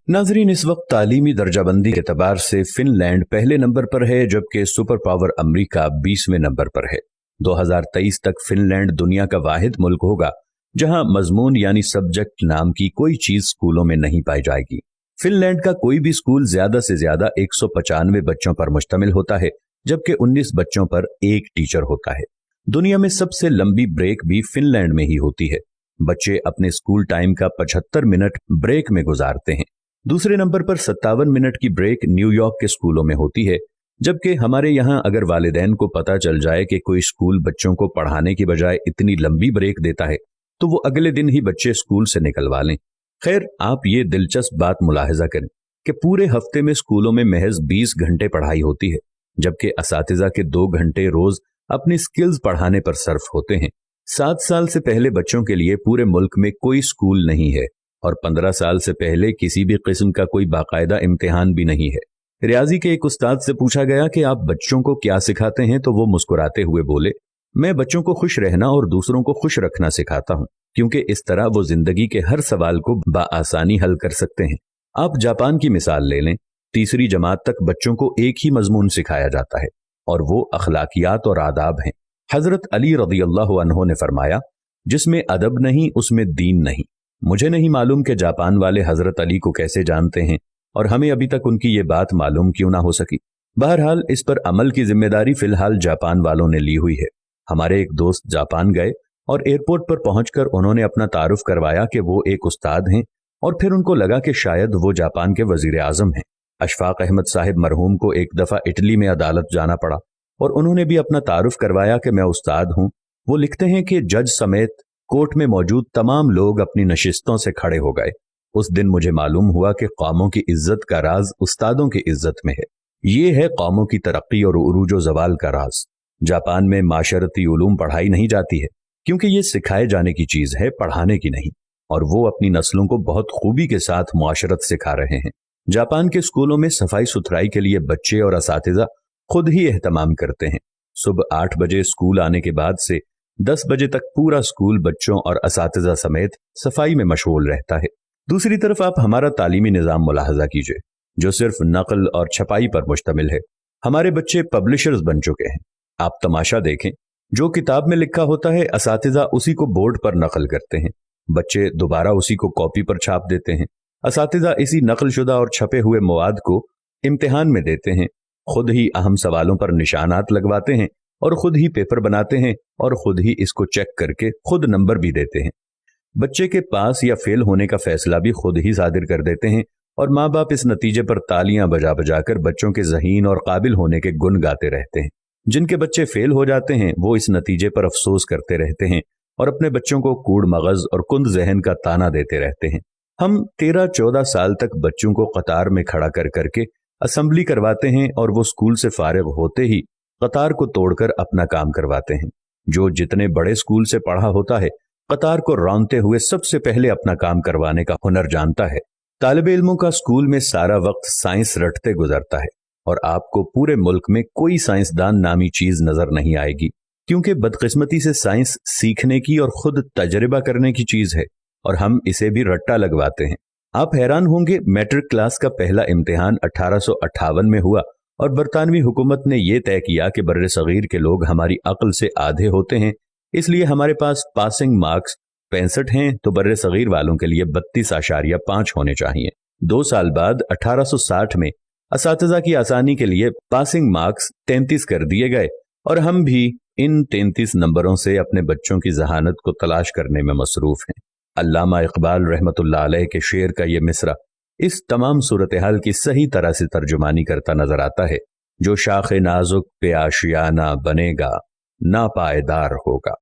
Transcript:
नाजरीन, इस वक्त तालीमी दर्जाबंदी के एतबार से फिनलैंड पहले नंबर पर है, जबकि सुपर पावर अमरीका 20वें नंबर पर है। 2023 तक फिनलैंड दुनिया का वाहिद मुल्क होगा जहां मजमून यानी सब्जेक्ट नाम की कोई चीज स्कूलों में नहीं पाई जाएगी। फिनलैंड का कोई भी स्कूल ज्यादा से ज्यादा 195 बच्चों पर मुश्तमिल होता है, जबकि 19 बच्चों पर एक टीचर होता है। दुनिया में सबसे लंबी ब्रेक भी फिनलैंड में ही होती है। बच्चे अपने स्कूल टाइम का 75 मिनट ब्रेक में गुजारते हैं। दूसरे नंबर पर 57 मिनट की ब्रेक न्यूयॉर्क के स्कूलों में होती है, जबकि हमारे यहाँ अगर वालिदैन को पता चल जाए कि कोई स्कूल बच्चों को पढ़ाने की बजाय इतनी लंबी ब्रेक देता है तो वो अगले दिन ही बच्चे स्कूल से निकलवा लें। खैर, आप ये दिलचस्प बात मुलाहिजा करें कि पूरे हफ्ते में स्कूलों में महज 20 घंटे पढ़ाई होती है, जबकि असातिज़ा के 2 घंटे रोज अपनी स्किल्स पढ़ाने पर सर्फ होते हैं। 7 साल से पहले बच्चों के लिए पूरे मुल्क में कोई स्कूल नहीं है और 15 साल से पहले किसी भी किस्म का कोई बाकायदा इम्तिहान भी नहीं है। रियाजी के एक उस्ताद से पूछा गया कि आप बच्चों को क्या सिखाते हैं, तो वो मुस्कुराते हुए बोले, मैं बच्चों को खुश रहना और दूसरों को खुश रखना सिखाता हूँ, क्योंकि इस तरह वो जिंदगी के हर सवाल को बाआसानी हल कर सकते हैं। आप जापान की मिसाल ले लें। 3री जमात तक बच्चों को एक ही मजमून सिखाया जाता है और वो अखलाकियात और आदाब हैं। हजरत अली रज़ियल्लाहु अन्हु ने फरमाया, जिसमें अदब नहीं उसमें दीन नहीं। मुझे नहीं मालूम कि जापान वाले हजरत अली को कैसे जानते हैं और हमें अभी तक उनकी ये बात मालूम क्यों ना हो सकी। बहरहाल, इस पर अमल की जिम्मेदारी फिलहाल जापान वालों ने ली हुई है। हमारे एक दोस्त जापान गए और एयरपोर्ट पर पहुंचकर उन्होंने अपना तारुफ करवाया कि वो एक उस्ताद हैं, और फिर उनको लगा कि शायद वो जापान के वजीर आजम हैं। अशफाक अहमद साहिब मरहूम को एक दफा इटली में अदालत जाना पड़ा और उन्होंने भी अपना तारुफ करवाया कि मैं उस्ताद हूं। वो लिखते हैं कि जज समेत कोर्ट में मौजूद तमाम लोग अपनी नशिस्तों से खड़े हो गए। उस दिन मुझे मालूम हुआ कि कौमों की इज्जत का राज उस्तादों की इज्जत में है। ये है कौमों की तरक्की और उरूज जवाल का राज। जापान में माशरती उलूम पढ़ाई नहीं जाती है, क्योंकि ये सिखाए जाने की चीज है, पढ़ाने की नहीं, और वो अपनी नस्लों को बहुत खूबी के साथ मुआशरत सिखा रहे हैं। जापान के स्कूलों में सफाई सुथराई के लिए बच्चे और असातिज़ा खुद ही एहतमाम करते हैं। सुबह 8 बजे स्कूल आने के बाद से 10 बजे तक पूरा स्कूल बच्चों और असातिज़ा समेत सफाई में मशगूल रहता है। दूसरी तरफ आप हमारा तालीमी निज़ाम मुलाहजा कीजिए, जो सिर्फ नकल और छपाई पर मुश्तमिल है। हमारे बच्चे पब्लिशर्स बन चुके हैं। आप तमाशा देखें, जो किताब में लिखा होता है असातिज़ा उसी को बोर्ड पर नकल करते हैं, बच्चे दोबारा उसी को कॉपी पर छाप देते हैं। असातिज़ा इसी नकलशुदा और छपे हुए मवाद को इम्तिहान में देते हैं, खुद ही अहम सवालों पर निशानात लगवाते हैं और खुद ही पेपर बनाते हैं और खुद ही इसको चेक करके खुद नंबर भी देते हैं। बच्चे के पास या फेल होने का फैसला भी खुद ही सादिर कर देते हैं और माँ बाप इस नतीजे पर तालियां बजा बजा कर बच्चों के ज़हीन और काबिल होने के गुण गाते रहते हैं। जिनके बच्चे फेल हो जाते हैं वो इस नतीजे पर अफसोस करते रहते हैं और अपने बच्चों को कूड़ मगज और कुंद जहन का ताना देते रहते हैं। हम 13-14 साल तक बच्चों को कतार में खड़ा कर करके असेंबली करवाते हैं और वो स्कूल से फारिग होते ही कतार को तोड़कर अपना काम करवाते हैं। जो जितने बड़े स्कूल से पढ़ा होता है, कतार को रौंदते हुए सबसे पहले अपना काम करवाने का हुनर जानता है। तालिब इल्मों का स्कूल में सारा वक्त साइंस रटते गुजरता है और आपको पूरे मुल्क में कोई साइंसदान नामी चीज नजर नहीं आएगी, क्योंकि बदकिस्मती से साइंस सीखने की और खुद तजर्बा करने की चीज है और हम इसे भी रट्टा लगवाते हैं। आप हैरान होंगे, मैट्रिक क्लास का पहला इम्तिहान 1858 में हुआ और बरतानवी हुकूमत ने यह तय किया कि बर्रे सगीर के लोग हमारी अक्ल से आधे होते हैं, इसलिए हमारे पास पासिंग मार्क्स 65 हैं तो बर्रे सगीर वालों के लिए 32.5 होने चाहिए। 2 साल बाद 1860 में असातिज़ा की आसानी के लिए पासिंग मार्क्स 33 कर दिए गए और हम भी इन 33 नंबरों से अपने बच्चों की जहानत को तलाश करने में मसरूफ हैं। अल्लामा इकबाल रहमतुल्लाह अलैह के शेर का ये मिसरा इस तमाम सूरत हाल की सही तरह से तर्जुमानी करता नजर आता है। जो शाख नाजुक पे आशियाना बनेगा, ना पायदार होगा।